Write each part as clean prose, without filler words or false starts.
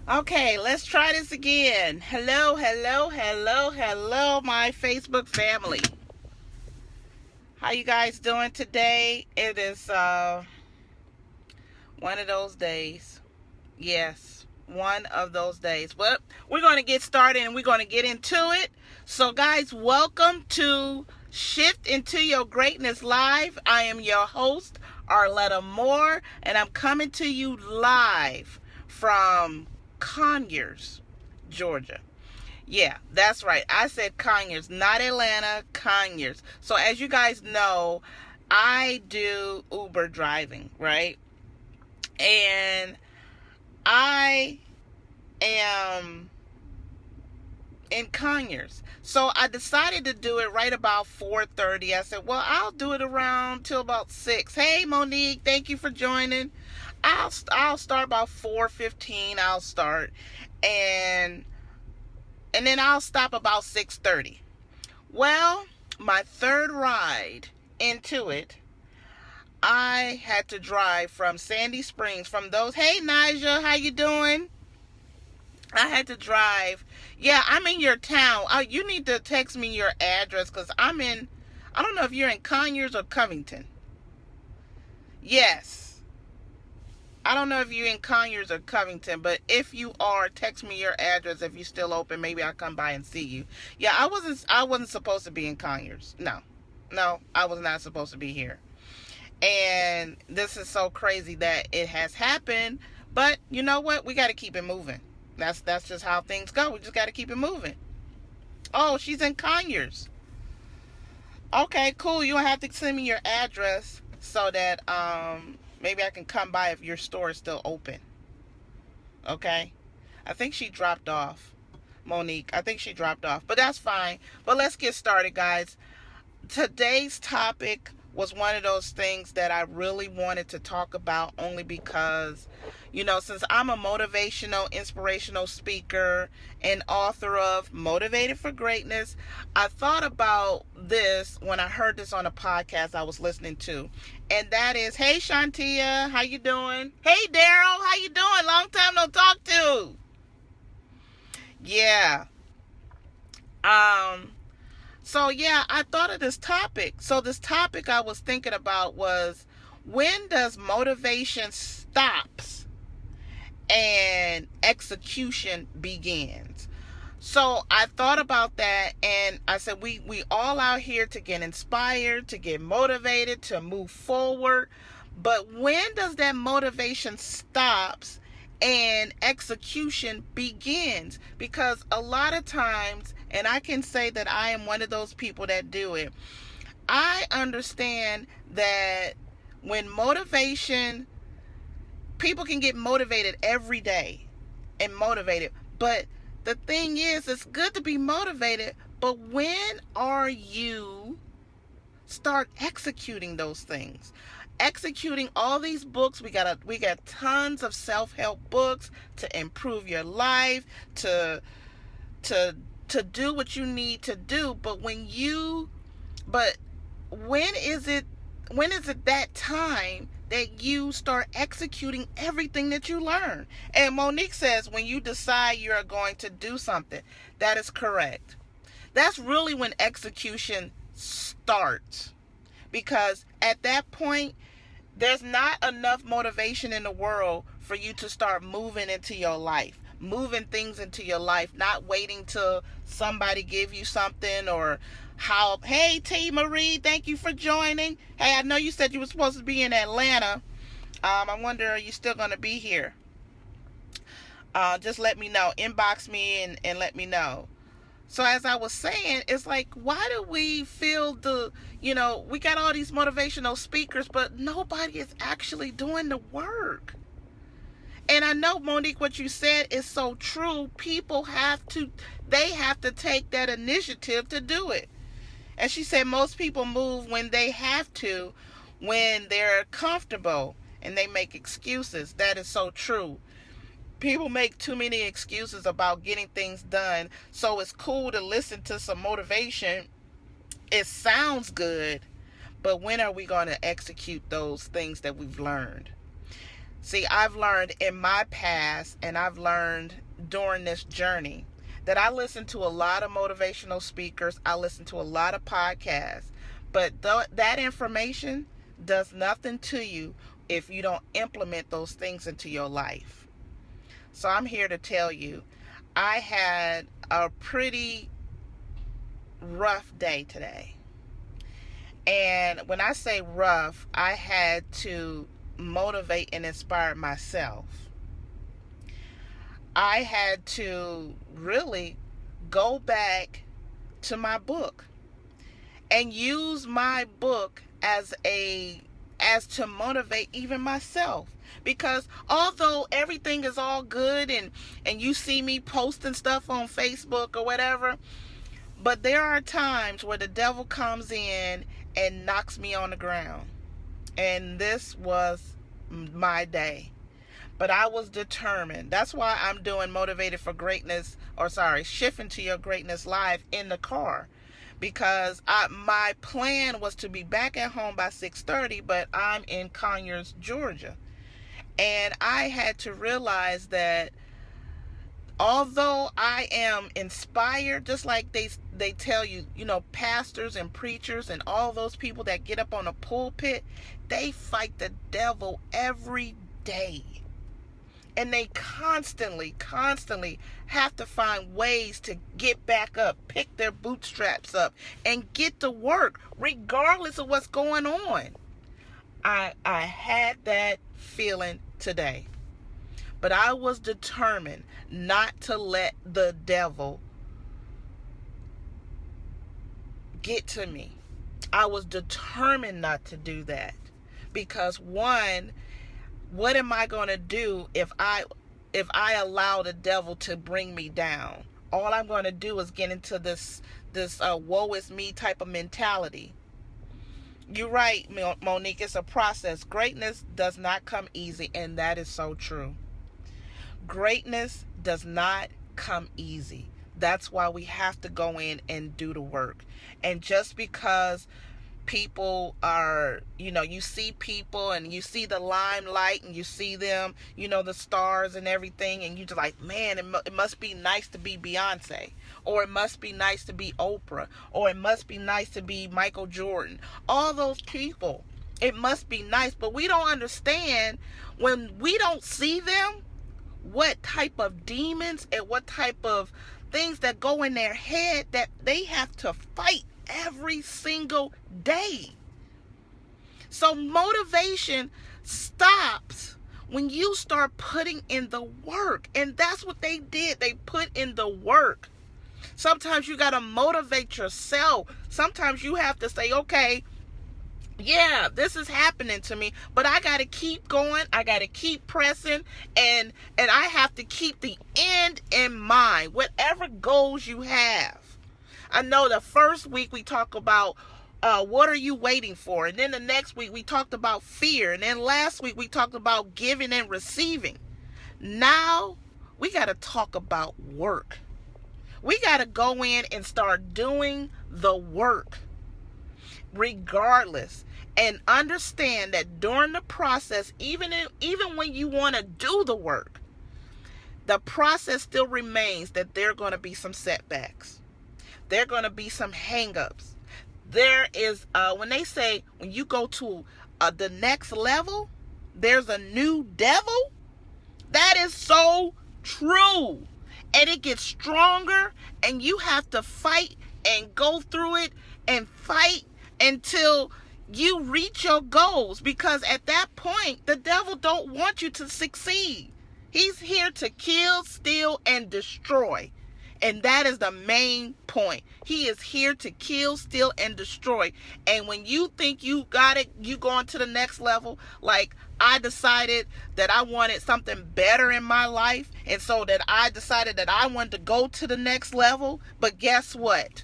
Okay, let's try this again. Hello, my Facebook family. How you guys doing today? It is one of those days. Yes, one of those days. Well, we're going to get started and we're going to get into it. So guys, welcome to Shift Into Your Greatness Live. I am your host, Arletta Moore, and I'm coming to you live from Conyers, Georgia. Yeah, that's right. I said Conyers, not Atlanta, Conyers. So as you guys know, I do Uber driving, right? And I am in Conyers. So I decided to do it right about 4:30. I said, well, I'll do it around till about 6. Hey, Monique, thank you for joining. I'll start about 4:15. I'll start. And then I'll stop about 6:30. Well, my third ride into it, I had to drive from Sandy Springs, from those. Hey, Nigel, how you doing? I had to drive. Yeah, I'm in your town. You need to text me your address because I don't know if you're in Conyers or Covington. Yes. I don't know if you're in Conyers or Covington, but if you are, text me your address if you're still open. Maybe I'll come by and see you. Yeah, I wasn't supposed to be in Conyers. No, I was not supposed to be here. And this is so crazy that it has happened. But you know what? We got to keep it moving. That's just how things go. We just got to keep it moving. Oh, she's in Conyers. Okay, cool. You don't have to send me your address so that maybe I can come by if your store is still open. Okay? I think she dropped off. Monique, I think she dropped off. But that's fine. But let's get started, guys. Today's topic was one of those things that I really wanted to talk about only because, since I'm a motivational, inspirational speaker and author of Motivated for Greatness, I thought about this when I heard this on a podcast I was listening to. And that is, hey, Shantia, how you doing? Hey, Daryl, how you doing? Long time no talk to. Yeah. So yeah, I thought of this topic. So this topic I was thinking about was, when does motivation stops and execution begins? So I thought about that and I said, we all out here to get inspired, to get motivated, to move forward. But when does that motivation stops and execution begins? Because a lot of times, and I can say that I am one of those people that do it, I understand that when motivation, people can get motivated every day and motivated, but the thing is, it's good to be motivated, but when are you start executing those things? Executing all these books. We got tons of self-help books to improve your life, to do what you need to do. But when is it that time that you start executing everything that you learn? And Monique says, when you decide you're going to do something. That is correct. That's really when execution starts. Because at that point, there's not enough motivation in the world for you to start moving into your life, moving things into your life, not waiting till somebody give you something or how. Hey, T. Marie, thank you for joining. Hey, I know you said you were supposed to be in Atlanta. I wonder, are you still going to be here? Just let me know. Inbox me and let me know. So as I was saying, it's like, why do we feel we got all these motivational speakers, but nobody is actually doing the work? And I know, Monique, what you said is so true. People have to take that initiative to do it. And she said most people move when they have to, when they're comfortable, and they make excuses. That is so true. People make too many excuses about getting things done. So it's cool to listen to some motivation. It sounds good, but when are we going to execute those things that we've learned? See, I've learned in my past, and I've learned during this journey, that I listen to a lot of motivational speakers. I listen to a lot of podcasts. But that information does nothing to you if you don't implement those things into your life. So I'm here to tell you, I had a pretty rough day today. And when I say rough, I had to motivate and inspire myself. I had to really go back to my book and use my book as to motivate even myself. Because although everything is all good and you see me posting stuff on Facebook or whatever, but there are times where the devil comes in and knocks me on the ground. And this was my day. But I was determined. That's why I'm doing Shifting to Your Greatness Live in the car. Because my plan was to be back at home by 6:30, but I'm in Conyers, Georgia. And I had to realize that although I am inspired, just like they tell you, pastors and preachers and all those people that get up on a pulpit, they fight the devil every day. And they constantly have to find ways to get back up, pick their bootstraps up, and get to work, regardless of what's going on. I had that feeling today. But I was determined not to let the devil get to me. I was determined not to do that. Because one, what am I going to do if I allow the devil to bring me down? All I'm going to do is get into this woe is me type of mentality. You're right, Monique. It's a process. Greatness does not come easy, and that is so true. Greatness does not come easy. That's why we have to go in and do the work. And just because people are, you see people and you see the limelight and you see them, the stars and everything, and you're just like, man, it must be nice to be Beyonce, or it must be nice to be Oprah, or it must be nice to be Michael Jordan. All those people, it must be nice, but we don't understand when we don't see them, what type of demons and what type of things that go in their head that they have to fight every single day. So motivation stops when you start putting in the work. And that's what they did. They put in the work. Sometimes you got to motivate yourself. Sometimes you have to say, okay, yeah, this is happening to me, but I got to keep going. I got to keep pressing, and I have to keep the end in mind, whatever goals you have. I know the first week we talk about what are you waiting for? And then the next week we talked about fear. And then last week we talked about giving and receiving. Now we got to talk about work. We got to go in and start doing the work regardless. And understand that during the process, even when you want to do the work, the process still remains that there are going to be some setbacks. There are going to be some hang-ups. There is, when they say, when you go to the next level, there's a new devil. That is so true. And it gets stronger, and you have to fight and go through it and fight until you reach your goals. Because at that point, the devil don't want you to succeed. He's here to kill, steal, and destroy. And that is the main point. He is here to kill, steal, and destroy. And when you think you got it, you going to the next level. Like I decided that I wanted something better in my life. And so that I decided that I wanted to go to the next level. But guess what?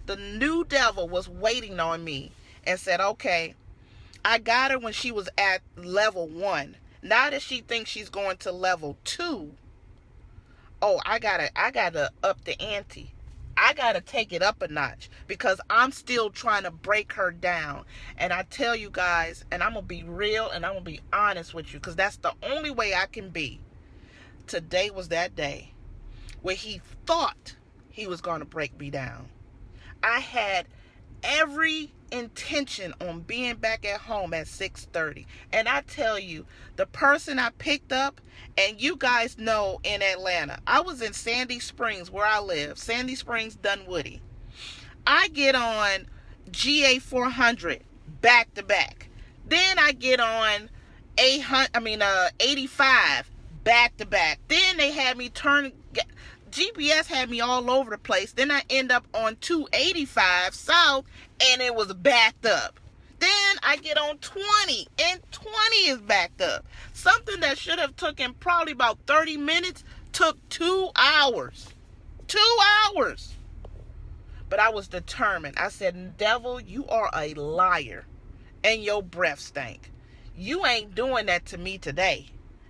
The new devil was waiting on me and said, okay, I got her when she was at level 1. Now that she thinks she's going to level 2, oh, I gotta up the ante. I got to take it up a notch because I'm still trying to break her down. And I tell you guys, and I'm going to be real and I'm going to be honest with you because that's the only way I can be. Today was that day where he thought he was going to break me down. I had every intention on being back at home at 6:30. And I tell you, the person I picked up, and you guys know in Atlanta, I was in Sandy Springs where I live, Sandy Springs, Dunwoody. I get on GA 400 back to back. Then I get on 85 back to back. Then they had me GPS had me all over the place. Then I end up on 285 south and it was backed up. Then I get on 20 and 20 is backed up. Something that should have taken probably about 30 minutes took 2 hours. 2 hours. But I was determined. I said, devil, you are a liar and your breath stank. You ain't doing that to me today.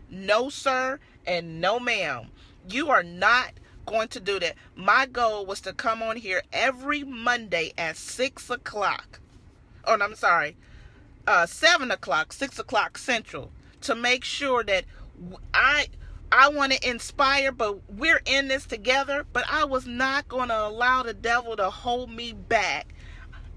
No, sir, and no, ma'am. You are not going to do that. My goal was to come on here every Monday at 6 o'clock. Oh, no, I'm sorry. 7 o'clock, 6 o'clock Central, to make sure that I want to inspire, but we're in this together. But I was not going to allow the devil to hold me back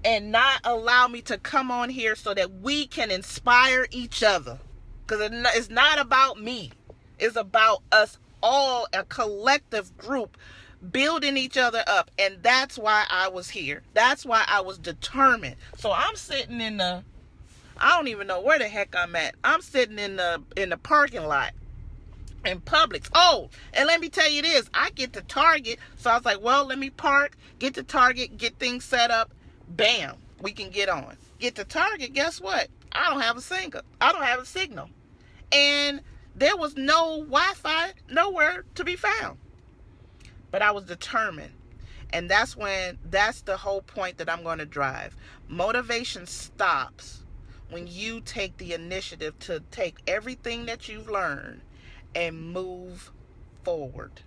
and not allow me to come on here so that we can inspire each other. Because it's not about me. It's about us all, a collective group, building each other up. And that's why I was here. That's why I was determined. So I'm sitting in I don't even know where the heck I'm at. I'm sitting in the parking lot in Publix. Oh, and let me tell you this. I get to Target. So I was like, well, let me park, get to Target, get things set up. Bam, we can get on. Get to Target, guess what? I don't have a signal. And there was no Wi-Fi nowhere to be found. But I was determined. And that's the whole point that I'm going to drive. Motivation stops when you take the initiative to take everything that you've learned and move forward.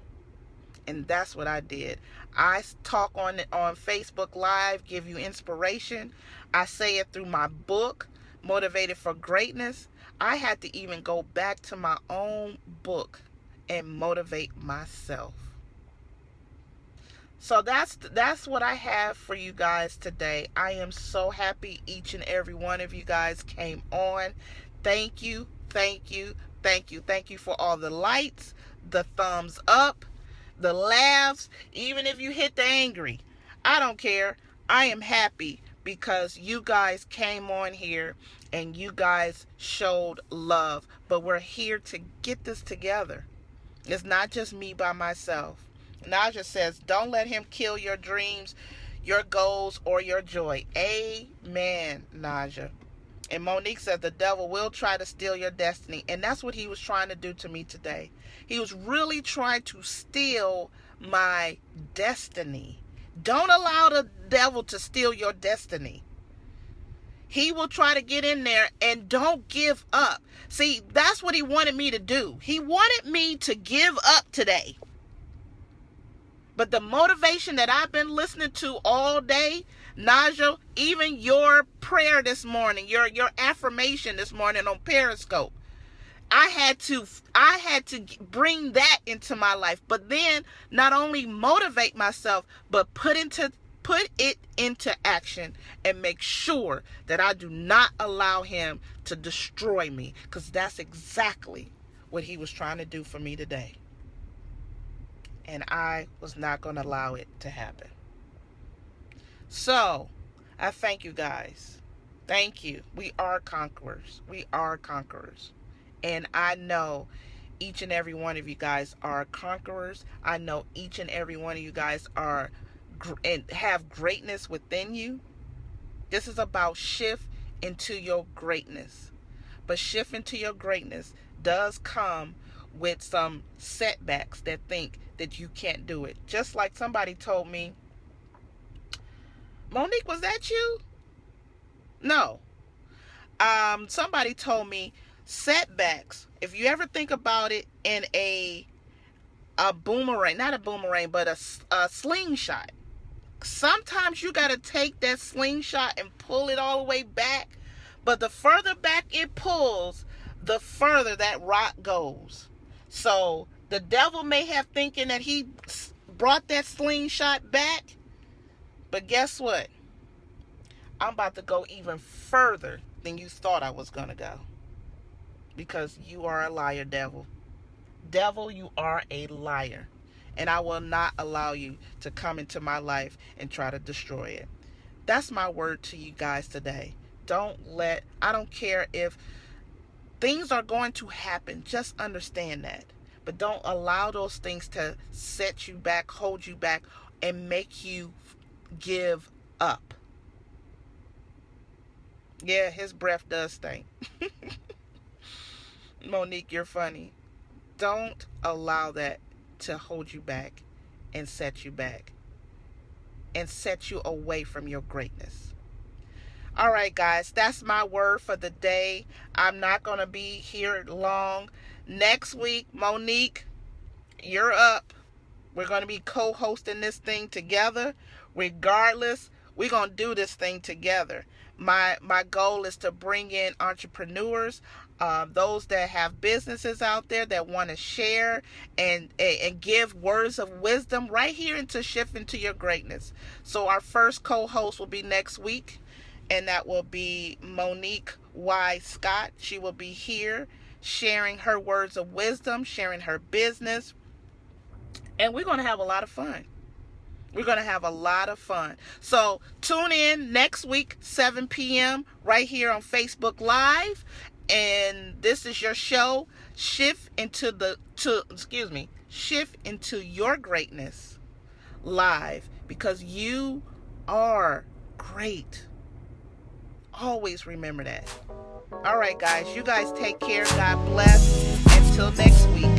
And that's what I did. I talk on Facebook Live, give you inspiration. I say it through my book, Motivated for Greatness. I had to even go back to my own book and motivate myself. So that's what I have for you guys today. I am so happy each and every one of you guys came on. Thank you, thank you, thank you. Thank you for all the lights, the thumbs up, the laughs, even if you hit the angry. I don't care. I am happy because you guys came on here and you guys showed love. But we're here to get this together. It's not just me by myself. Naja says, don't let him kill your dreams, your goals, or your joy. Amen, Naja. And Monique says, the devil will try to steal your destiny. And that's what he was trying to do to me today. He was really trying to steal my destiny. Don't allow the devil to steal your destiny. He will try to get in there, and don't give up. See, that's what he wanted me to do. He wanted me to give up today. But the motivation that I've been listening to all day, Naja, even your prayer this morning, your affirmation this morning on Periscope, I had to bring that into my life. But then not only motivate myself, but put it into action and make sure that I do not allow him to destroy me, because that's exactly what he was trying to do for me today. And I was not going to allow it to happen. So, I thank you guys. Thank you. We are conquerors. We are conquerors. And I know each and every one of you guys are conquerors. I know each and every one of you guys are and have greatness within you. This is about shift into your greatness. But shift into your greatness does come with some setbacks that think that you can't do it. Just like somebody told me, Monique, was that you? No. Somebody told me setbacks, if you ever think about it in a boomerang, not a boomerang, but a slingshot. Sometimes you got to take that slingshot and pull it all the way back. But the further back it pulls, the further that rock goes. So the devil may have thinking that he brought that slingshot back. But guess what? I'm about to go even further than you thought I was going to go. Because you are a liar, devil. Devil, you are a liar. And I will not allow you to come into my life and try to destroy it. That's my word to you guys today. I don't care if things are going to happen. Just understand that. But don't allow those things to set you back, hold you back, and make you give up. Yeah, his breath does stink. Monique, you're funny. Don't allow that to hold you back and set you back and set you away from your greatness. All right, guys, that's my word for the day. I'm not going to be here long. Next week, Monique, you're up. We're going to be co-hosting this thing together. Regardless, we're going to do this thing together. My goal is to bring in entrepreneurs, those that have businesses out there that want to share and give words of wisdom right here into Shift Into Your Greatness. So our first co-host will be next week, and that will be Monique Y. Scott. She will be here sharing her words of wisdom, sharing her business, and we're going to have a lot of fun. We're going to have a lot of fun. So tune in next week, 7 p.m. right here on Facebook Live. And this is your show, Shift Into Your Greatness Live, because you are great. Always remember that. All right, guys. You guys take care. God bless. Until next week.